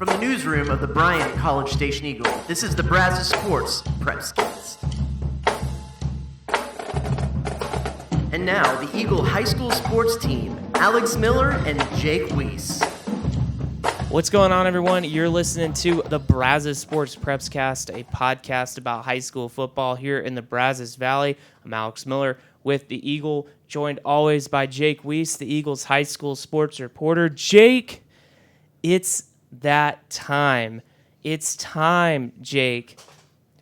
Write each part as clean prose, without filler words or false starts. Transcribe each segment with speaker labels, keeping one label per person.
Speaker 1: From the newsroom of the Bryant College Station Eagle, this is the Brazos Sports Prepscast. And now, the Eagle High School sports team, Alex Miller and Jake Weiss.
Speaker 2: What's going on, everyone? You're listening to the Brazos Sports Prepscast, a podcast about high school football here in the Brazos Valley. I'm Alex Miller with the Eagle, joined always by Jake Weiss, the Eagle's high school sports reporter. Jake, it's that time. It's time, Jake,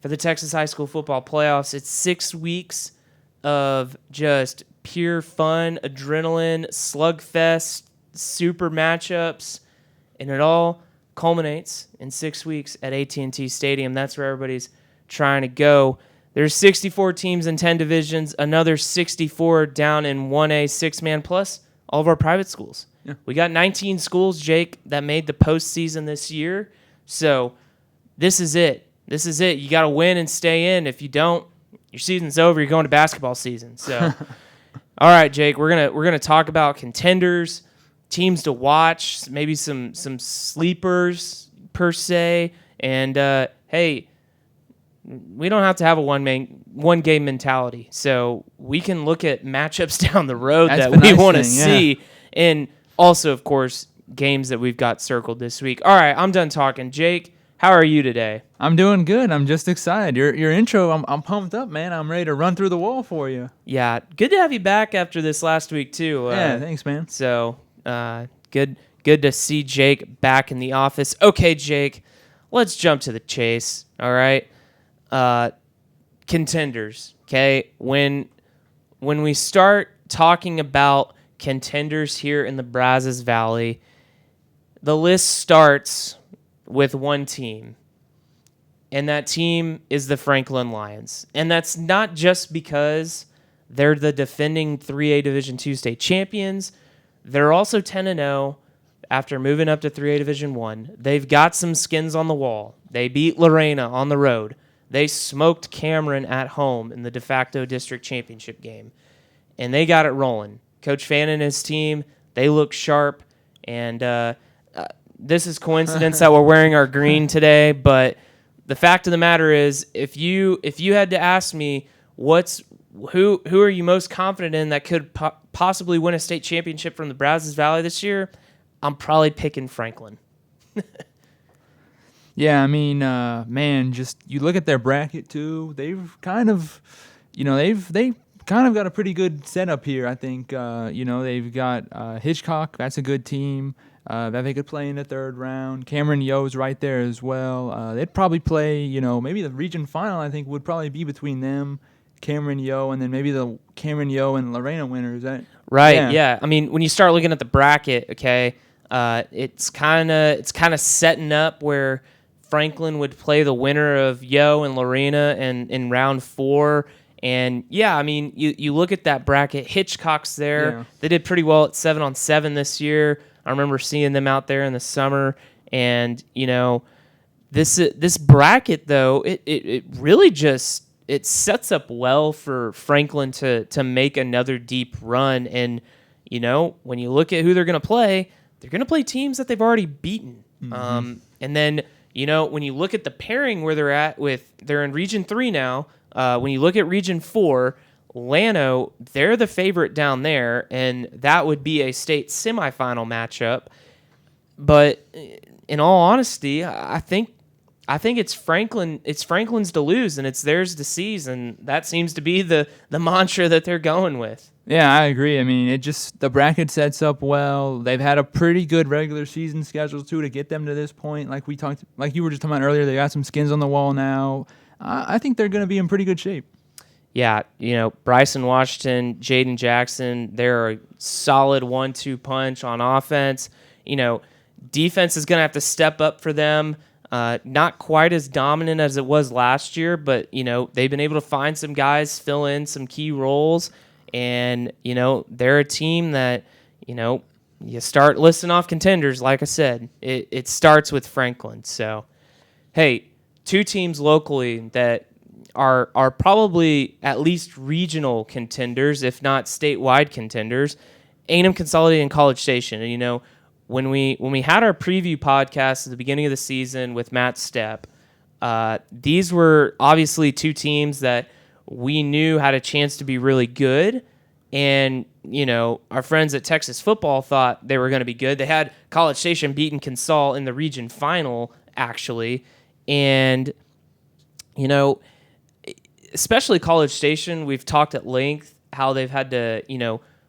Speaker 2: for the Texas high school football playoffs. It's 6 weeks of just pure fun, adrenaline, slugfest, super matchups, and it all culminates in 6 weeks at AT&T Stadium. That's where everybody's trying to go. There's 64 teams in 10 divisions, another 64 down in 1A, six-man, plus all of our private schools. Yeah. We got 19 schools, Jake, that made the postseason this year. So this is it. This is it. You got to win and stay in. If you don't, your season's over. You're going to basketball season. So, all right, Jake, we're gonna talk about contenders, teams to watch, maybe some sleepers per se, and hey, we don't have to have a one game mentality. So we can look at matchups down the road that we want to see, and also, of course, games that we've got circled this week. All right, I'm done talking. Jake, how are you today?
Speaker 3: I'm doing good. I'm just excited. Your intro, I'm pumped up, man. I'm ready to run through the wall for you.
Speaker 2: Yeah, good to have you back after this last week too.
Speaker 3: Yeah, thanks, man.
Speaker 2: So good to see Jake back in the office. Okay, Jake, let's jump to the chase. All right, contenders. Okay, when we start talking about contenders here in the Brazos Valley, the list starts with one team, and that team is the Franklin Lions. And that's not just because they're the defending 3A Division II state champions. They're also 10-0 after moving up to 3A Division I. They've got some skins on the wall. They beat Lorena on the road. They smoked Cameron at home in the de facto district championship game, and they got it rolling. Coach Fannin and his team, they look sharp, and this is coincidence that we're wearing our green today, but the fact of the matter is, if you had to ask me who are you most confident in that could possibly win a state championship from the Brazos Valley this year, I'm probably picking Franklin.
Speaker 3: Yeah, I mean, man, just you look at their bracket too. They've kind of, they kind of got a pretty good setup here. I think, they've got Hitchcock. That's a good team that they could play in the third round. Cameron Yo's right there as well. They'd probably play, maybe the region final, I think, would probably be between them, Cameron Yo, and then maybe the Cameron Yo and Lorena winner. Is that
Speaker 2: right? Yeah. I mean, when you start looking at the bracket, okay, it's kind of setting up where Franklin would play the winner of Yo and Lorena in round 4. And, yeah, I mean, you look at that bracket. Hitchcock's there. Yeah. They did pretty well at 7-on-7 this year. I remember seeing them out there in the summer. And, this bracket, though, it really just it sets up well for Franklin to make another deep run. And, when you look at who they're going to play, they're going to play teams that they've already beaten. Mm-hmm. And then, when you look at the pairing where they're at they're in Region 3 now. When you look at Region 4, Llano, they're the favorite down there, and that would be a state semifinal matchup. But in all honesty, I think it's Franklin. It's Franklin's to lose, and it's theirs to seize, and that seems to be the mantra that they're going with.
Speaker 3: Yeah, I agree. I mean, the bracket sets up well. They've had a pretty good regular season schedule too to get them to this point. Like you were just talking about earlier, they got some skins on the wall now. I think they're going to be in pretty good shape.
Speaker 2: Yeah, Bryson Washington, Jaden Jackson, they're a solid 1-2 punch on offense. Defense is going to have to step up for them. Not quite as dominant as it was last year, but, they've been able to find some guys, fill in some key roles. And, they're a team that, you start listing off contenders. Like I said, it starts with Franklin. So, hey, two teams locally that are probably at least regional contenders, if not statewide contenders, A&M Consolidated and College Station. And, when we had our preview podcast at the beginning of the season with Matt Stepp, these were obviously two teams that we knew had a chance to be really good. And, our friends at Texas Football thought they were going to be good. They had College Station beating Consol in the region final, actually. And, especially College Station, we've talked at length how they've had to,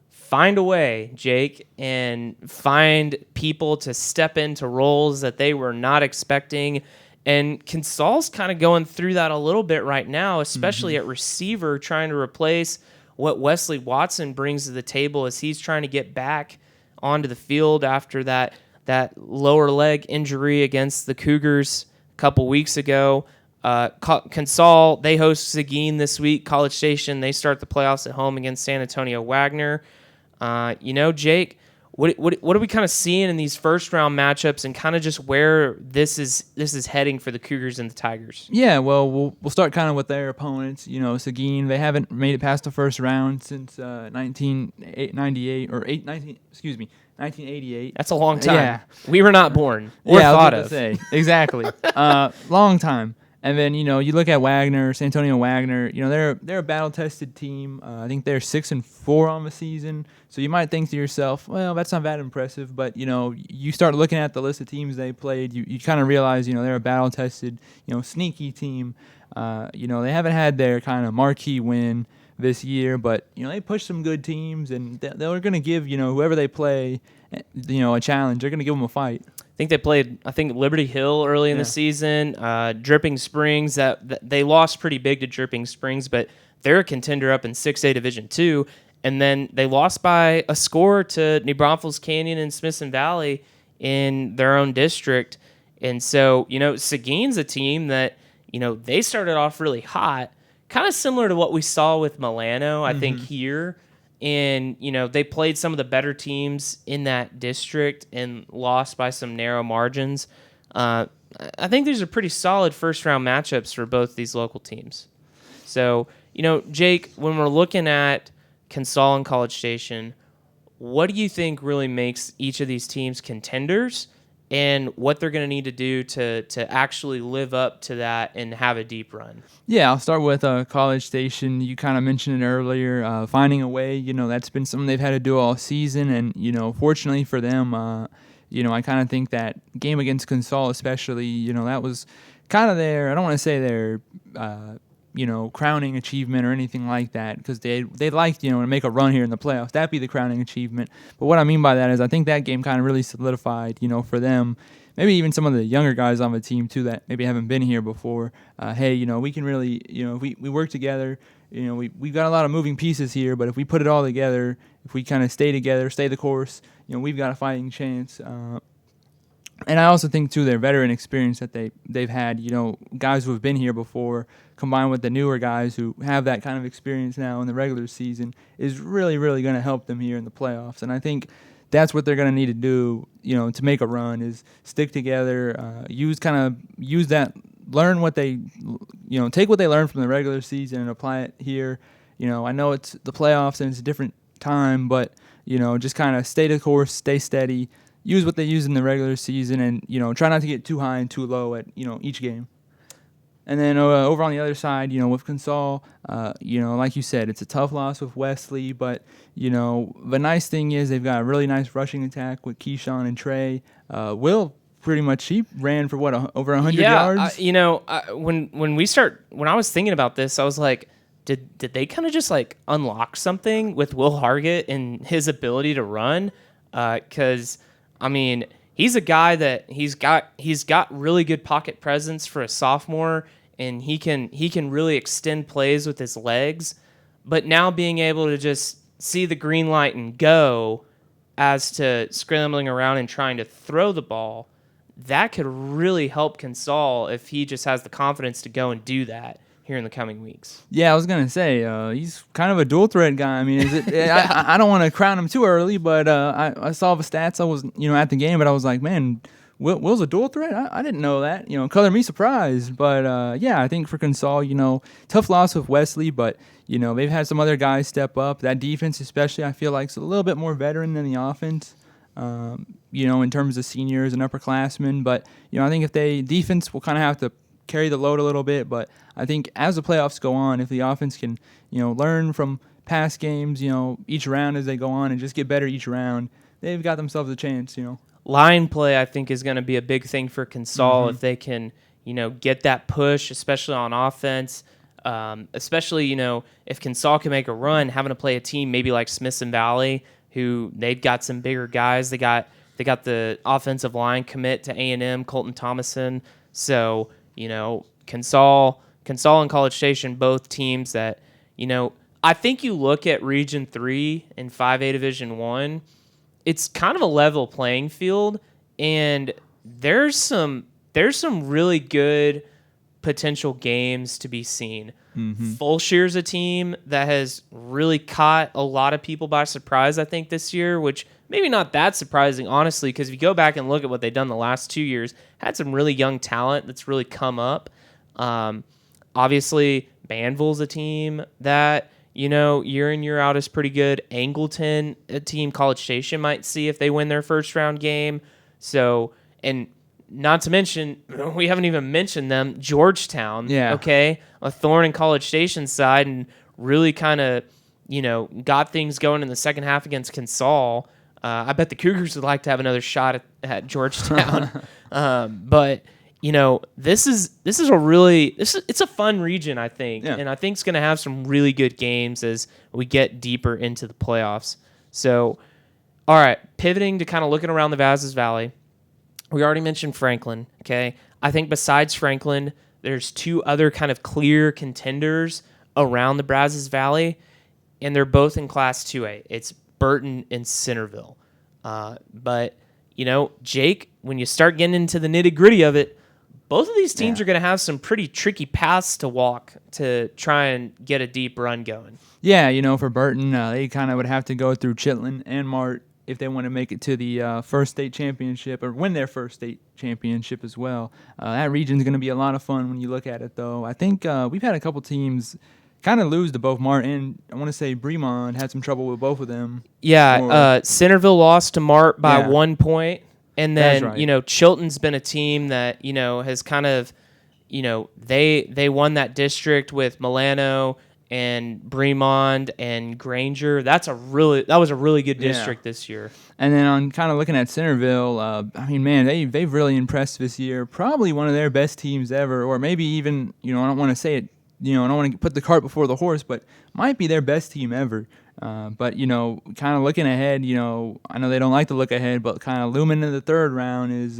Speaker 2: find a way, Jake, and find people to step into roles that they were not expecting. And Consol's kind of going through that a little bit right now, especially at receiver, trying to replace what Wesley Watson brings to the table as he's trying to get back onto the field after that lower leg injury against the Cougars a couple weeks ago. Consol, they host Seguin this week. College Station, they start the playoffs at home against San Antonio Wagner. Jake, what are we kind of seeing in these first round matchups, and kind of just where this is heading for the Cougars and the Tigers?
Speaker 3: Yeah, well, we'll start kind of with their opponents. Seguin, they haven't made it past the first round since 1988.
Speaker 2: That's a long time.
Speaker 3: Yeah.
Speaker 2: We were not born or thought of.
Speaker 3: Exactly. Long time. And then, you look at Wagner, San Antonio Wagner, they're a battle-tested team. I think they're 6-4 on the season. So you might think to yourself, well, that's not that impressive. But, you start looking at the list of teams they played, you kind of realize, they're a battle-tested, sneaky team. They haven't had their kind of marquee win this year, but, they pushed some good teams, and they're going to give, whoever they play, a challenge. They're going to give them a fight.
Speaker 2: I think they played, Liberty Hill early in the season, Dripping Springs. That they lost pretty big to Dripping Springs, but they're a contender up in 6A Division II. And then they lost by a score to New Braunfels Canyon and Smithson Valley in their own district. And so, Seguin's a team that, they started off really hot, kind of similar to what we saw with Milano, I think, here. And, they played some of the better teams in that district and lost by some narrow margins. I think these are pretty solid first-round matchups for both these local teams. So, Jake, when we're looking at Consol and College Station, what do you think really makes each of these teams contenders, and what they're going to need to do to actually live up to that and have a deep run?
Speaker 3: Yeah, I'll start with College Station. You kind of mentioned it earlier, finding a way. That's been something they've had to do all season, and fortunately for them, I kind of think that game against Consol, especially, that was kind of their. I don't want to say their. Crowning achievement or anything like that, because they'd like, to make a run here in the playoffs. That'd be the crowning achievement. But what I mean by that is I think that game kind of really solidified, for them, maybe even some of the younger guys on the team too that maybe haven't been here before. Hey, we can really, if we work together, we've got a lot of moving pieces here, but if we put it all together, if we kind of stay together, stay the course, we've got a fighting chance. And I also think, too, their veteran experience that they've had, guys who have been here before, combined with the newer guys who have that kind of experience now in the regular season, is really, really going to help them here in the playoffs. And I think that's what they're going to need to do, to make a run, is stick together, use that, learn what they, take what they learned from the regular season and apply it here. I know it's the playoffs and it's a different time, but, just kind of stay the course, stay steady, use what they use in the regular season, and try not to get too high and too low at each game. And then over on the other side, with Consol, like you said, it's a tough loss with Wesley, but the nice thing is they've got a really nice rushing attack with Keyshawn and Trey. Will pretty much he ran for over 100 yards.
Speaker 2: When I was thinking about this, I was like, did they kind of just like unlock something with Will Hargett and his ability to run? Because he's a guy that he's got really good pocket presence for a sophomore, and he can really extend plays with his legs. But now being able to just see the green light and go, as to scrambling around and trying to throw the ball, that could really help Consol if he just has the confidence to go and do that here in the coming weeks.
Speaker 3: Yeah, I was gonna say he's kind of a dual threat guy. I don't want to crown him too early, but I saw the stats. I was at the game, but I was like, man, Will's a dual threat. I didn't know that. Color me surprised. But I think for Consol, tough loss with Wesley, but they've had some other guys step up. That defense, especially, I feel like is a little bit more veteran than the offense. in terms of seniors and upperclassmen. But, I think defense will kind of have to carry the load a little bit. But I think as the playoffs go on, if the offense can, learn from past games, each round as they go on and just get better each round, they've got themselves a chance,
Speaker 2: Line play, I think, is going to be a big thing for Consol if they can, get that push, especially on offense. Especially, if Consol can make a run, having to play a team maybe like Smithson Valley, who they've got some bigger guys. They got the offensive line commit to A&M, Colton Thomason. So, Consol and College Station, both teams that, I think you look at Region 3 and 5A Division 1, it's kind of a level playing field, and there's some really good potential games to be seen. Fulshere's a team that has really caught a lot of people by surprise, I think, this year, which maybe not that surprising, honestly, because if you go back and look at what they've done the last 2 years, had some really young talent that's really come up. Obviously, Banville's a team that, year in, year out is pretty good. Angleton, a team College Station might see if they win their first round game. So, and not to mention, we haven't even mentioned them, Georgetown, okay, a thorn in College Station's side, and really kind of, got things going in the second half against Consol. I bet the Cougars would like to have another shot at Georgetown. But, this is it's a fun region, I think, and I think it's going to have some really good games as we get deeper into the playoffs. So, all right, pivoting to kind of looking around the Brazos Valley. We already mentioned Franklin, okay? I think besides Franklin, there's two other kind of clear contenders around the Brazos Valley, and they're both in Class 2A. It's Burton and Centerville. But, Jake, when you start getting into the nitty-gritty of it, both of these teams are going to have some pretty tricky paths to walk to try and get a deep run going.
Speaker 3: Yeah, for Burton, they kind of would have to go through Chitlin and Mart if they want to make it to the first state championship or win their first state championship as well. That region is going to be a lot of fun when you look at it, though. I think we've had a couple teams kind of lose to both Mart and I want to say Bremond had some trouble with both of them.
Speaker 2: Yeah, Centerville lost to Mart by 1 point. And then,
Speaker 3: right.
Speaker 2: Chilton's been a team that, has kind of, they won that district with Milano and Bremond and Granger. That was a really good district this year.
Speaker 3: And then on kind of looking at Centerville, they've really impressed this year. Probably one of their best teams ever, or maybe even, I don't want to say it, I don't want to put the cart before the horse, but might be their best team ever. But, kind of looking ahead, I know they don't like to look ahead, but kind of looming in the third round is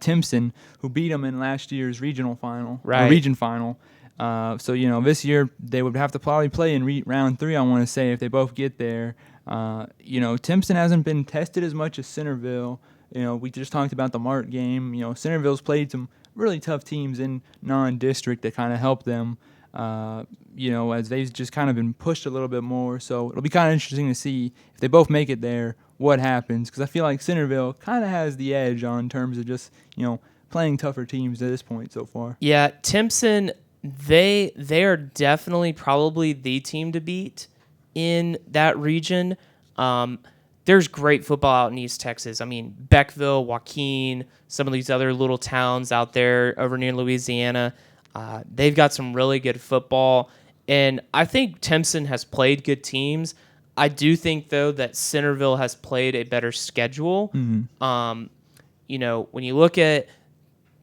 Speaker 3: Timpson, who beat them in last year's regional final, or region final. So, this year they would have to probably play in round 3, I want to say, if they both get there. Timpson hasn't been tested as much as Centerville. We just talked about the Mart game. Centerville's played some really tough teams in non-district that kind of help them. As they've just kind of been pushed a little bit more. So it'll be kind of interesting to see if they both make it there, what happens. Because I feel like Centerville kind of has the edge on terms of just, playing tougher teams at this point so far.
Speaker 2: Yeah, Timpson, they are definitely probably the team to beat in that region. There's great football out in East Texas. I mean, Beckville, Joaquin, some of these other little towns out there over near Louisiana. They've got some really good football, and I think Timpson has played good teams. I do think, though, that Centerville has played a better schedule. When you look at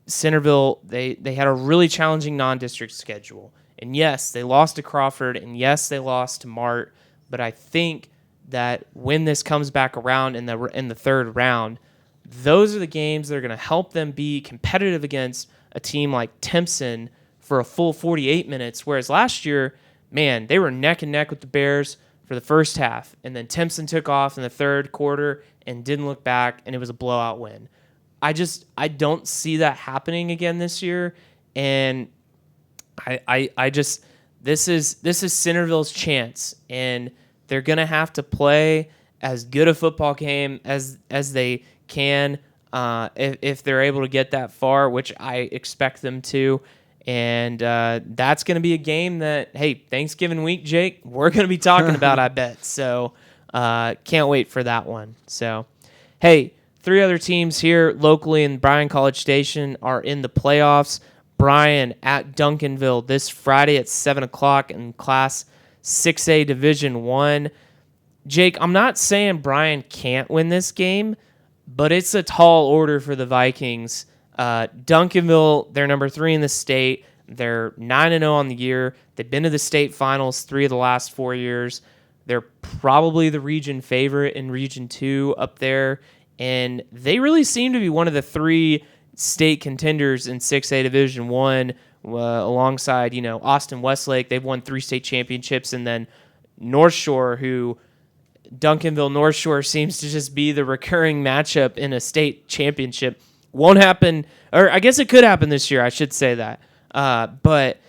Speaker 2: Centerville, they had a really challenging non-district schedule. And yes, they lost to Crawford, and yes, they lost to Mart, but I think that when this comes back around in the third round, those are the games that are going to help them be competitive against a team like Timpson for a full 48 minutes, whereas last year, man, they were neck and neck with the Bears for the first half, and then Timpson took off in the third quarter and didn't look back, and it was a blowout win. I don't see that happening again this year, and this is Centerville's chance, and they're gonna have to play as good a football game as they can if they're able to get that far, which I expect them to. And that's going to be a game that, hey, Thanksgiving week, Jake, we're going to be talking about, I bet. So Can't wait for that one. So, hey, 3 other teams here locally in Bryan College Station are in the playoffs. Bryan at Duncanville this Friday at 7 o'clock in Class 6A Division 1. Jake, I'm not saying Bryan can't win this game, but it's a tall order for the Vikings. Duncanville, they're number 3 in the state. They're 9-0 on the year. They've been to the state finals 3 of the last 4 years. They're probably the region favorite in Region 2 up there. And they really seem to be one of the 3 state contenders in 6A Division 1 alongside, Austin Westlake. They've won 3 state championships. And then North Shore, who Duncanville North Shore seems to just be the recurring matchup in a state championship. Won't happen, or I guess it could happen this year. I should say that. But,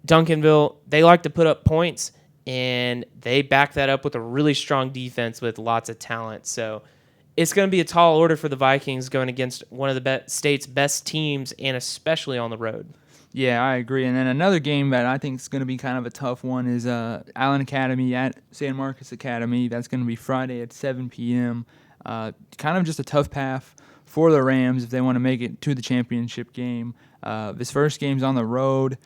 Speaker 2: Duncanville, they like to put up points, and they back that up with a really strong defense with lots of talent. So it's going to be a tall order for the Vikings going against one of the state's best teams, and especially on the road.
Speaker 3: Yeah, I agree. And then another game that I think is going to be kind of a tough one is Allen Academy at San Marcos Academy. That's going to be Friday at 7 p.m. Kind of just a tough path for the Rams if they want to make it to the championship game. This first game's on the road.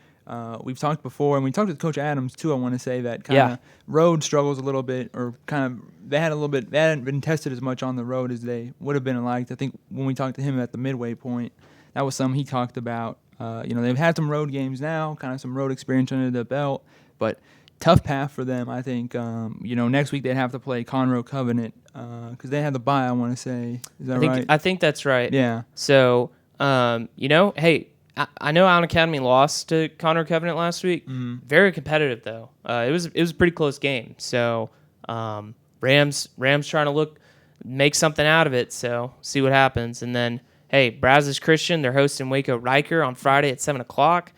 Speaker 3: We've talked before, and we talked with Coach Adams too. I want to say that kind of road struggles a little bit, or kind of they hadn't been tested as much on the road as they would have been liked. I think when we talked to him at the midway point, that was something he talked about. They've had some road games now, kind of some road experience under the belt, but tough path for them. I think next week they'd have to play Conroe Covenant because they had the bye. I want to say, is that right?
Speaker 2: I think that's right.
Speaker 3: Yeah.
Speaker 2: So hey. I know Allen Academy lost to Conroe Covenant last week. Mm-hmm. Very competitive though. It was a pretty close game. So Rams trying to make something out of it. So see what happens. And then hey, Brazos Christian, they're hosting Waco Riker on Friday at 7 o'clock.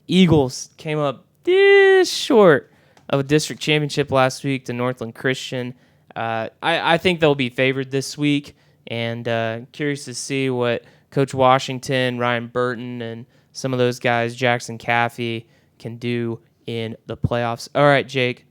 Speaker 2: Eagles came up this short of a district championship last week to Northland Christian. I think they'll be favored this week, and curious to see what Coach Washington, Ryan Burton, and some of those guys, Jackson Caffey, can do in the playoffs. All right, Jake,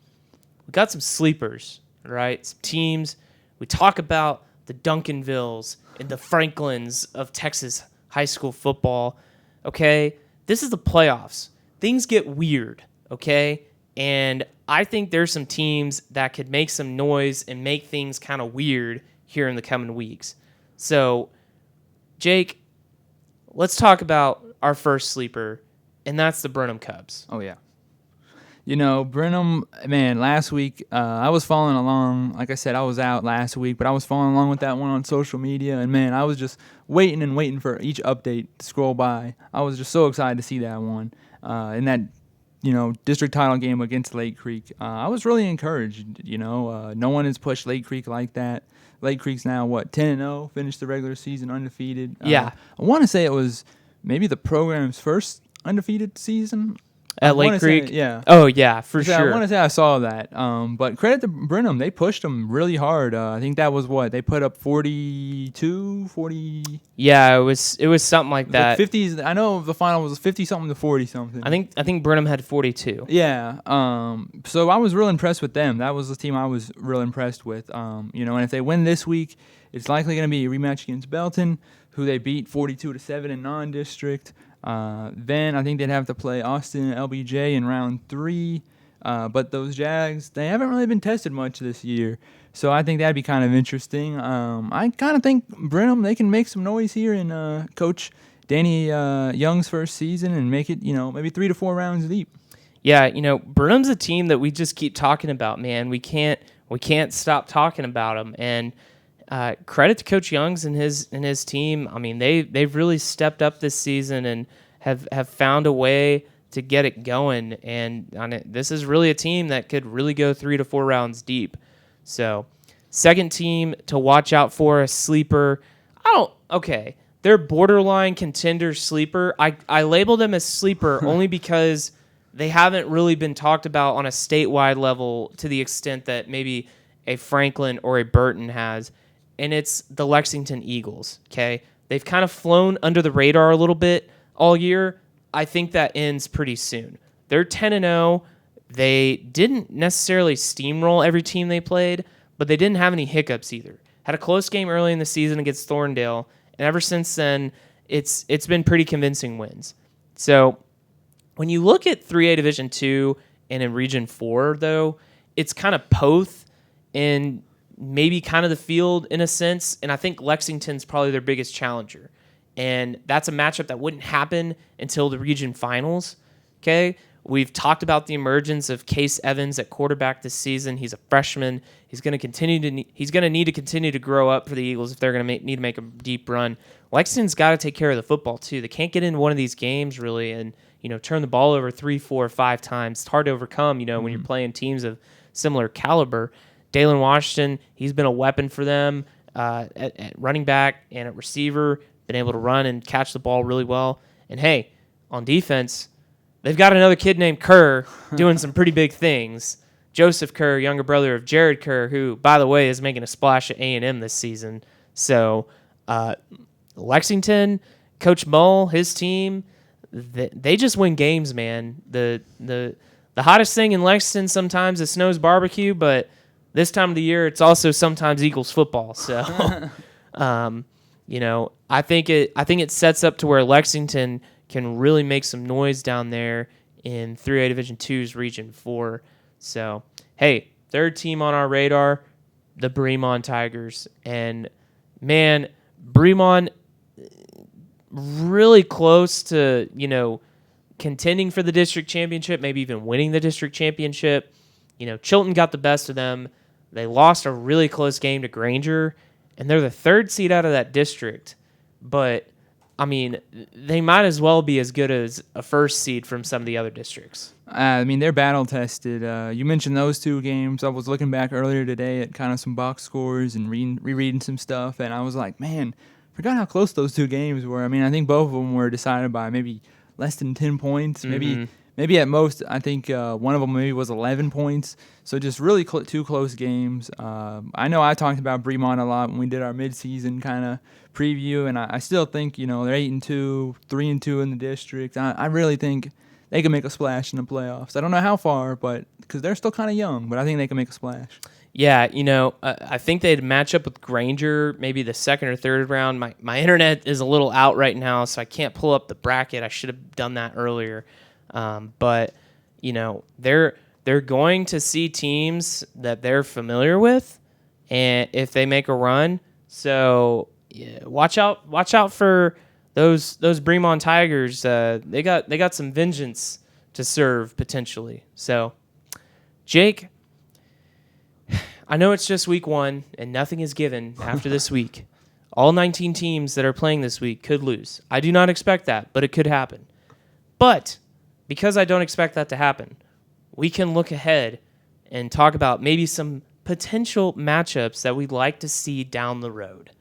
Speaker 2: we got some sleepers, right? Some teams. We talk about the Duncanvilles and the Franklins of Texas high school football. Okay, this is the playoffs. Things get weird, okay? And I think there's some teams that could make some noise and make things kind of weird here in the coming weeks. So, Jake, let's talk about our first sleeper, and that's the Brenham Cubs.
Speaker 3: Oh, yeah. Brenham, man, last week I was following along. Like I said, I was out last week, but I was following along with that one on social media, and, man, I was just waiting for each update to scroll by. I was just so excited to see that one. In that, district title game against Lake Creek, I was really encouraged. No one has pushed Lake Creek like that. Lake Creek's now, 10-0, finished the regular season undefeated.
Speaker 2: Yeah.
Speaker 3: I want to say it was maybe the program's first undefeated season.
Speaker 2: At Lake Creek?
Speaker 3: Yeah.
Speaker 2: Oh, yeah, for sure.
Speaker 3: I want to say I saw that. But credit to Brenham. They pushed them really hard. I think that was what? They put up 42, 40?
Speaker 2: Yeah, it was something like that.
Speaker 3: Like 50s. I know the final was 50-something to 40-something.
Speaker 2: I think Brenham had 42.
Speaker 3: Yeah. So I was real impressed with them. That was the team I was real impressed with. And if they win this week, it's likely going to be a rematch against Belton, who they beat 42-7 in non-district. Then I think they'd have to play Austin and LBJ in round 3. But those Jags, they haven't really been tested much this year. So I think that'd be kind of interesting. I kind of think Brenham, they can make some noise here in Coach Danny Young's first season and make it, maybe 3 to 4 rounds deep. Yeah,
Speaker 2: Brenham's a team that we just keep talking about, man. We can't stop talking about them. And credit to Coach Young's and his team. I mean, they've really stepped up this season and have found a way to get it going. And this is really a team that could really go 3 to 4 rounds deep. So, second team to watch out for, a sleeper. They're borderline contender sleeper. I label them as sleeper only because they haven't really been talked about on a statewide level to the extent that maybe a Franklin or a Burton has. And it's the Lexington Eagles, okay? They've kind of flown under the radar a little bit all year. I think that ends pretty soon. They're 10-0, They didn't necessarily steamroll every team they played, but they didn't have any hiccups either. Had a close game early in the season against Thorndale, and ever since then, it's been pretty convincing wins. So when you look at 3A Division II and in Region 4, though, it's kind of Poth and maybe kind of the field in a sense, and I think Lexington's probably their biggest challenger. And that's a matchup that wouldn't happen until the region finals, okay? We've talked about the emergence of Case Evans at quarterback this season. He's a freshman. He's going to need to continue to grow up for the Eagles if they're going to need to make a deep run. Lexington's got to take care of the football too. They can't get into one of these games really and turn the ball over 3, 4, 5 times. It's hard to overcome, when you're playing teams of similar caliber. Dalen Washington, he's been a weapon for them at running back and at receiver. Been able to run and catch the ball really well. And hey, on defense, they've got another kid named Kerr doing some pretty big things. Joseph Kerr, younger brother of Jared Kerr, who, by the way, is making a splash at A&M this season. So Lexington, Coach Mull, his team, they just win games, man. The hottest thing in Lexington sometimes is Snow's barbecue, but this time of the year it's also sometimes Eagles football. So, I think it sets up to where Lexington can really make some noise down there in 3A Division II's Region 4. So, hey, third team on our radar, the Bremond Tigers. And, man, Bremond really close to, contending for the district championship, maybe even winning the district championship. Chilton got the best of them. They lost a really close game to Granger, and they're the third seed out of that district. But, they might as well be as good as a first seed from some of the other districts.
Speaker 3: They're battle-tested. You mentioned those two games. I was looking back earlier today at kind of some box scores and rereading some stuff, and I was like, man, forgot how close those two games were. I think both of them were decided by maybe less than 10 points, maybe at most. I think one of them maybe was 11 points. So just really two close games. I know I talked about Bremond a lot when we did our midseason kind of preview, and I still think they're 8-2, 3-2 in the district. I really think they can make a splash in the playoffs. I don't know how far, but because they're still kind of young, but I think they can make a splash.
Speaker 2: Yeah, I think they'd match up with Granger maybe the second or third round. My internet is a little out right now, so I can't pull up the bracket. I should have done that earlier. But they're going to see teams that they're familiar with, and if they make a run, so yeah, watch out for those Bremond Tigers. They got some vengeance to serve potentially. So, Jake, I know it's just week 1 and nothing is given after this week. All 19 teams that are playing this week could lose. I do not expect that, but it could happen. But because I don't expect that to happen, we can look ahead and talk about maybe some potential matchups that we'd like to see down the road.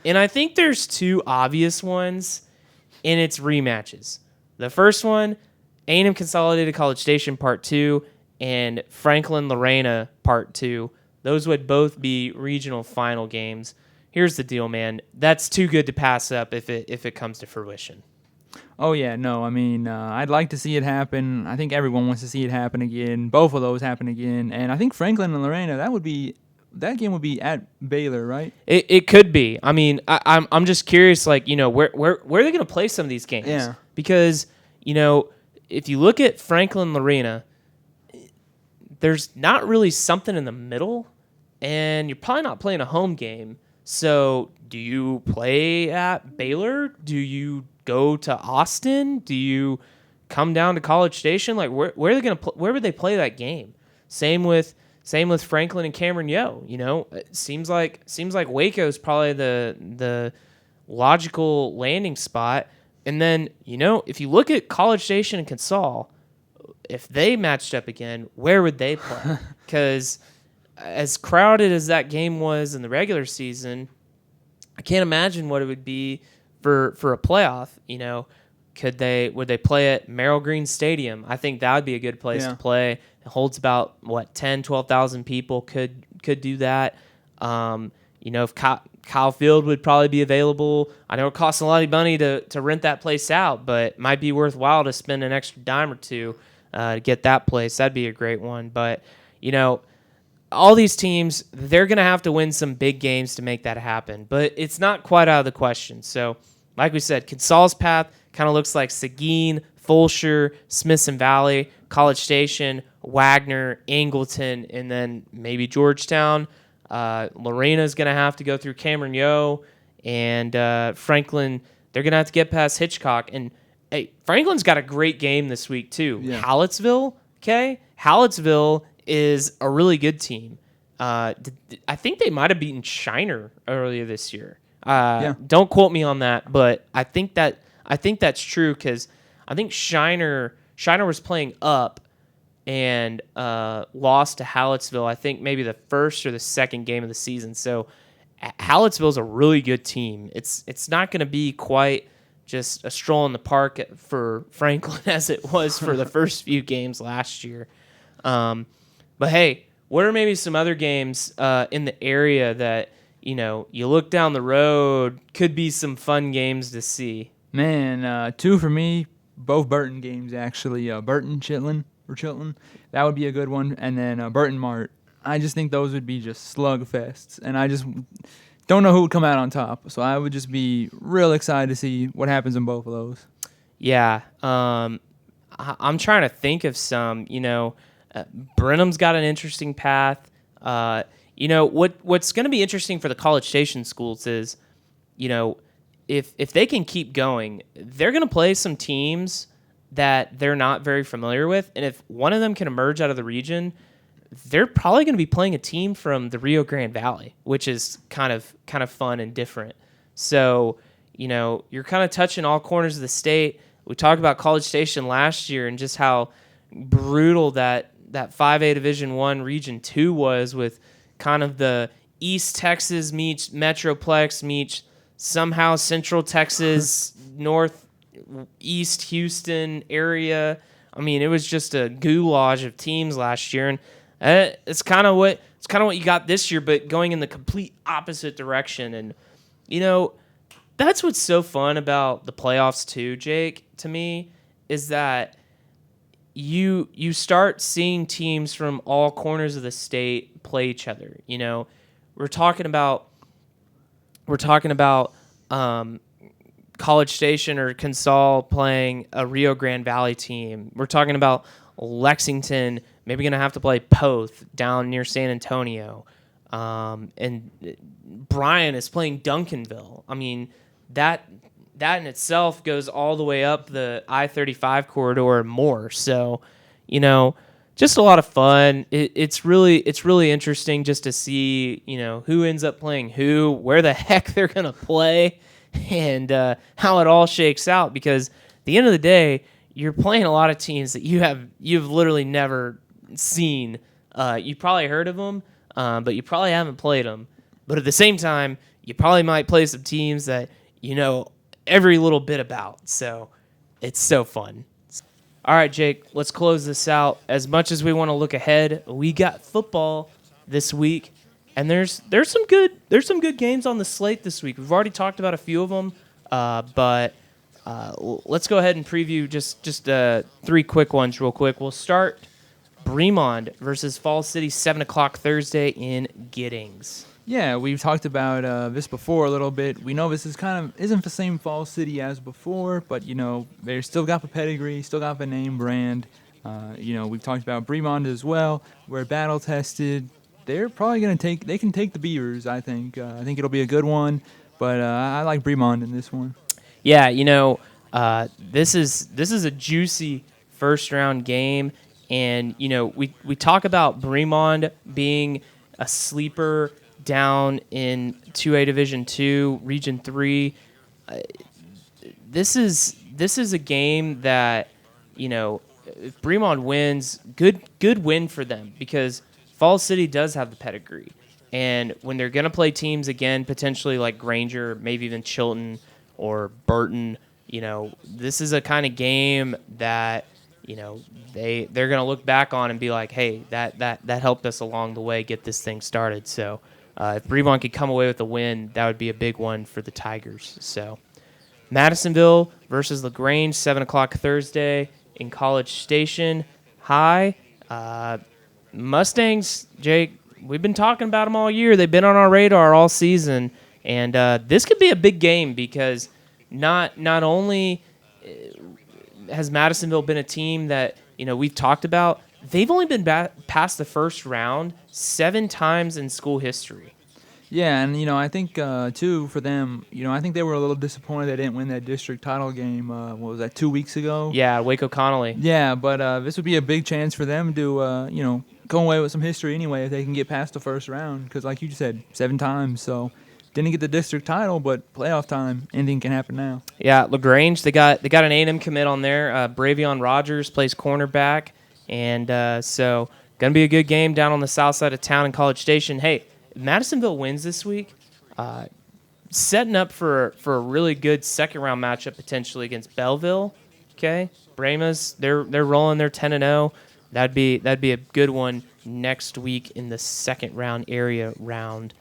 Speaker 2: And I think there's two obvious ones, and it's rematches. The first one, A&M Consolidated College Station Part 2 and Franklin-Lorena Part 2. Those would both be regional final games. Here's the deal, man. That's too good to pass up if it comes to fruition.
Speaker 3: Oh, yeah, no, I'd like to see it happen. I think everyone wants to see it happen again. Both of those happen again. And I think Franklin and Lorena, that game would be at Baylor, right?
Speaker 2: It could be. I'm just curious, where are they going to play some of these games?
Speaker 3: Yeah.
Speaker 2: Because, if you look at Franklin-Lorena, there's not really something in the middle, and you're probably not playing a home game. So do you play at Baylor? Do you go to Austin? Do you come down to College Station? Where are they going to where would they play that game? Same with Franklin and Cameron Yo. It seems like Waco is probably the logical landing spot. And then, if you look at College Station and Consol, if they matched up again, where would they play? Because as crowded as that game was in the regular season, I can't imagine what it would be for a playoff. Would they play at Merrill Green Stadium? I think that would be a good place to play. It holds about 12,000 people could do that. If Kyle Field would probably be available. I know it costs a lot of money to rent that place out, but it might be worthwhile to spend an extra dime or two to get that place. That'd be a great one. But, all these teams, they're going to have to win some big games to make that happen. But it's not quite out of the question. So, like we said, Consol's path kind of looks like Seguin, Fulshear, Smithson Valley, College Station, Wagner, Angleton, and then maybe Georgetown. Lorena's going to have to go through Cameron Yo, and Franklin, they're going to have to get past Hitchcock. And hey, Franklin's got a great game this week, too.
Speaker 3: Yeah.
Speaker 2: Hallettsville, okay? Hallettsville is a really good team. I think they might have beaten Shiner earlier this year. Don't quote me on that, but I think that's true because I think Shiner was playing up and lost to Hallettsville. I think maybe the first or the second game of the season. So Hallettsville is a really good team. It's not going to be quite just a stroll in the park for Franklin as it was for the first few games last year. But hey, what are maybe some other games in the area that you look down the road could be some fun games to see?
Speaker 3: Man, two for me, both Burton games actually. Burton Chitlin. That would be a good one, and then Burton Mart. I just think those would be just slugfests, and I just don't know who would come out on top. So I would just be real excited to see what happens in both of those.
Speaker 2: Yeah, I'm trying to think of some. Brenham's got an interesting path. What's going to be interesting for the College Station schools is, if they can keep going, they're going to play some teams that they're not very familiar with, and if one of them can emerge out of the region, they're probably going to be playing a team from the Rio Grande Valley, which is kind of fun and different. So, you're kind of touching all corners of the state. We talked about College Station last year and just how brutal that 5A Division I Region 2 was, with kind of the East Texas meets Metroplex meets somehow Central Texas, Northeast Houston area. I mean, it was just a goulash of teams last year, and it's kind of what you got this year, but going in the complete opposite direction. And that's what's so fun about the playoffs too, Jake. To me, is that you start seeing teams from all corners of the state play each other. We're talking about College Station or Consol playing a Rio Grande Valley team. We're talking about Lexington maybe going to have to play Poth down near San Antonio. And Bryan is playing Duncanville. I mean, that in itself goes all the way up the I-35 corridor and more. So, just a lot of fun. It's really interesting just to see, who ends up playing who, where the heck they're going to play, and how it all shakes out. Because at the end of the day, you're playing a lot of teams that you've literally never seen. You probably heard of them, but you probably haven't played them. But at the same time, you probably might play some teams that every little bit about. So it's so fun. All right, Jake, let's close this out. As much as we want to look ahead, we got football this week, and there's some good games on the slate this week. We've already talked about a few of them, but let's go ahead and preview just 3 quick ones real quick. We'll start Bremond versus Falls City, 7 o'clock Thursday in Giddings.
Speaker 3: Yeah, we've talked about this before a little bit. We know this is isn't the same Falls City as before, but they still got the pedigree, still got the name brand. We've talked about Bremond as well. We're battle tested. They're probably they can take the Beavers. I think it'll be a good one, but I like Bremond in this one.
Speaker 2: Yeah, this is a juicy first round game, and we talk about Bremond being a sleeper down in 2A Division 2, Region 3. This is a game that, if Bremond wins, good win for them, because Falls City does have the pedigree. And when they're going to play teams again, potentially like Granger, maybe even Chilton or Burton, this is a kind of game that, they're going to look back on and be like, hey, that helped us along the way get this thing started. So if Bremond could come away with a win, that would be a big one for the Tigers. So Madisonville versus LaGrange, 7 o'clock Thursday in College Station. high. Mustangs, Jake, we've been talking about them all year. They've been on our radar all season, and this could be a big game because not only has Madisonville been a team that we've talked about, they've only been past the first round 7 times in school history.
Speaker 3: Yeah, and I think too for them, I think they were a little disappointed they didn't win that district title game. What was that, 2 weeks ago?
Speaker 2: Yeah, Waco Connolly.
Speaker 3: Yeah, but this would be a big chance for them to go away with some history anyway if they can get past the first round. Because like you said, 7 times, so didn't get the district title, but playoff time, anything can happen now.
Speaker 2: Yeah, LaGrange, they got an A&M commit on there. Bravion Rogers plays cornerback, and so gonna be a good game down on the south side of town in College Station. Hey, if Madisonville wins this week, setting up for a really good second round matchup potentially against Belleville. Okay, Bramas, they're rolling. They're 10-0. That'd be a good one next week in the second round area round.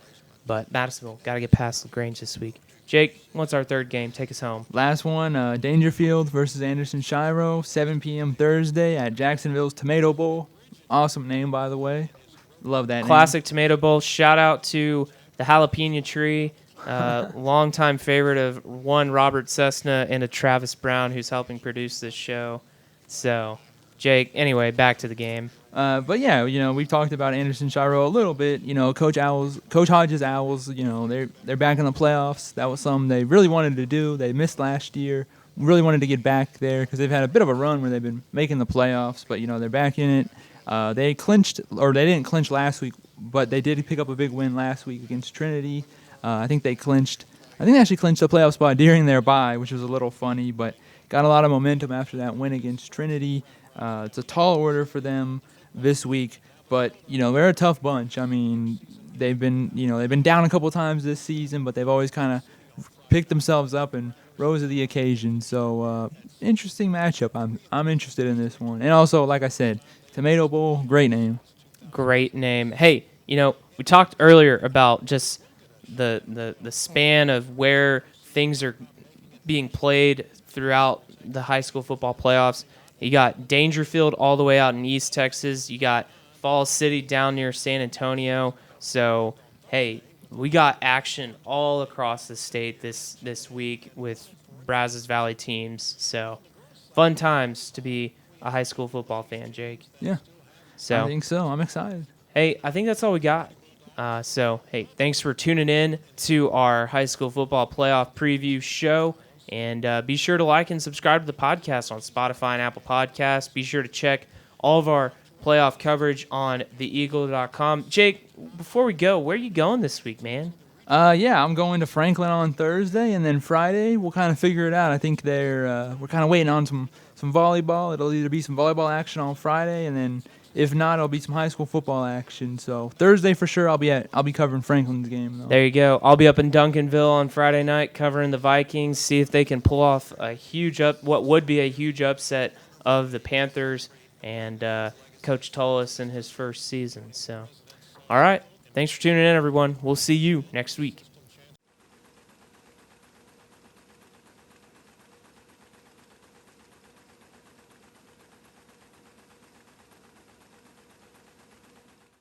Speaker 2: But Madisonville got to get past LaGrange this week. Jake, what's our third game? Take us home.
Speaker 3: Last one, Dangerfield versus Anderson Shiro, 7 p.m. Thursday at Jacksonville's Tomato Bowl. Awesome name, by the way. Love that
Speaker 2: Classic Tomato Bowl. Shout out to the Jalapeno Tree, longtime favorite of one Robert Cessna and a Travis Brown, who's helping produce this show. So, Jake, anyway, back to the game.
Speaker 3: But yeah, we've talked about Anderson Shiro a little bit. Coach Hodges Owls, they're back in the playoffs. That was something they really wanted to do. They missed last year. Really wanted to get back there because they've had a bit of a run where they've been making the playoffs. But they're back in it. They clinched, or they didn't clinch last week, but they did pick up a big win last week against Trinity. I think they clinched. I think they actually clinched the playoff spot during their bye, which was a little funny, but got a lot of momentum after that win against Trinity. It's a tall order for them this week, but they're a tough bunch. I mean, they've been down a couple times this season, but they've always kind of picked themselves up and rose to the occasion. So interesting matchup. I'm interested in this one, and also, like I said, Tomato Bowl, great name.
Speaker 2: Great name. Hey, we talked earlier about just the span of where things are being played throughout the high school football playoffs. You got Dangerfield all the way out in East Texas. You got Falls City down near San Antonio. So, hey, we got action all across the state this week with Brazos Valley teams. So, fun times to be a high school football fan, Jake.
Speaker 3: Yeah,
Speaker 2: so
Speaker 3: I think so. I'm excited.
Speaker 2: Hey, I think that's all we got. Hey, thanks for tuning in to our high school football playoff preview show. And be sure to like and subscribe to the podcast on Spotify and Apple Podcasts. Be sure to check all of our playoff coverage on theeagle.com. Jake, before we go, where are you going this week, man?
Speaker 3: Yeah, I'm going to Franklin on Thursday, and then Friday we'll kind of figure it out. I think we're kind of waiting on some volleyball. It'll either be some volleyball action on Friday, and then if not, it'll be some high school football action. So Thursday for sure, I'll be covering Franklin's game though.
Speaker 2: There you go. I'll be up in Duncanville on Friday night covering the Vikings. See if they can pull off what would be a huge upset of the Panthers and Coach Tullis in his first season. So, all right. Thanks for tuning in, everyone. We'll see you next week.